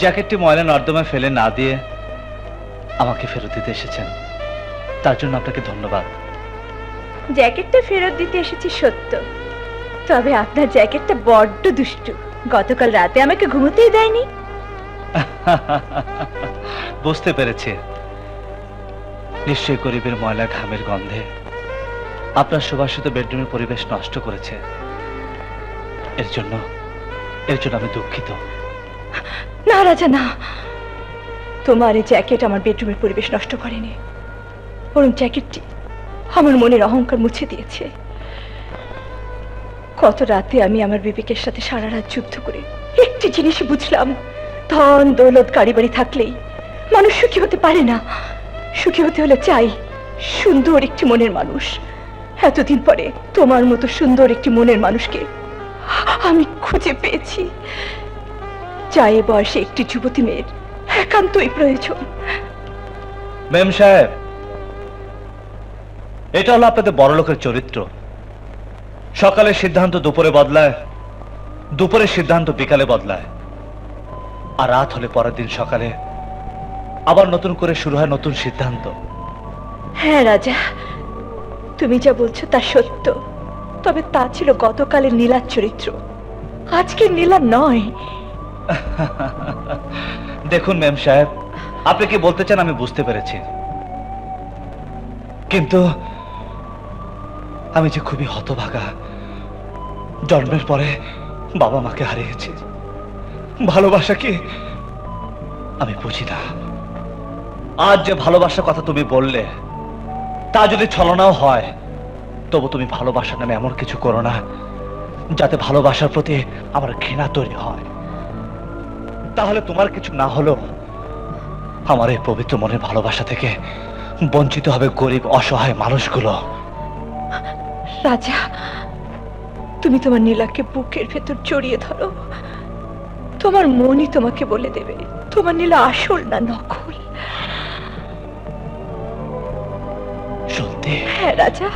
জ্যাকেটটি ময়লা নর্দমায় ফেলে না দিয়ে আমাকে ফেরত দিতে এসেছেন, তার জন্য আপনাকে ধন্যবাদ। জ্যাকেটটা ফেরত দিতে এসেছি সত্য, তবে আপনার জ্যাকেটটা বড্ড দুষ্টু। গতকাল রাতে আমাকে ঘুমোতেই দেয়নি। বুঝতে পেরেছি, নিশ্চয়ই গরিবের ময়লা ঘামের গন্ধে আপনার সুবাসিত বেডরুমের পরিবেশ নষ্ট করেছে। এর জন্য আমি দুঃখিত। না রাজা, না, তোমার এই জ্যাকেট আমার বেডরুমের পরিবেশ নষ্ট করেনি, বরং জ্যাকেটটি আমার মনের অহংকার মুছে দিয়েছে। কত রাতে আমি আমার বিবেকের সাথে সারা রাত যুদ্ধ করে একটি জিনিস বুঝলাম, ধন দৌলত গাড়ি বাড়ি থাকলেই মানুষ সুখী হতে পারে না। সুখী হতে হলে চাই সুন্দর একটি মনের মানুষ। এতদিন পরে তোমার মতো সুন্দর একটি মনের মানুষকে আমি খুঁজে পেয়েছি। চাই এ বয়সে একটি যুবতী মেয়ের একান্তই প্রয়োজন। মেম সাহেব, এটা হলো আপনাদের বড় লোকের চরিত্র। সকালের সিদ্ধান্ত দুপুরে বদলায়, দুপুরের সিদ্ধান্ত বিকালে বদলায়, আর রাত হলে পরের দিন সকালে আবার নতুন করে শুরু হয় নতুন সিদ্ধান্ত। হ্যাঁ রাজা, তুমি যা বলছো তা সত্য, তবে তা ছিল গতকালের নীলার চরিত্র, আজকের নীলা নয়। দেখুন মেম সাহেব, আপনি কি বলতে চান আমি বুঝতে পেরেছি, কিন্তু আমি যে খুবই হতভাগা। জন্মের পরে বাবা মাকে হারিয়েছি, ভালোবাসা কি আমি বুঝি না। আজ যে ভালোবাসার কথা তুমি বললে, তা যদি ছলনাও হয়, তবু তুমি ভালোবাসার নামে এমন কিছু করো না যাতে ভালোবাসার প্রতি আমার ঘৃণা তৈরি হয়। তাহলে তোমার কিছু না হলেও আমার এই পবিত্র মনের ভালোবাসা থেকে বঞ্চিত হবে গরিব অসহায় মানুষগুলো। রাজা, তুমি তোমার নীলাকে বুকের ভেতর জড়িয়ে ধরো, তোমার মনই তোমাকে বলে দেবে তোমার নীলা আসল না নকল। সত্যি? হ্যাঁ রাজা।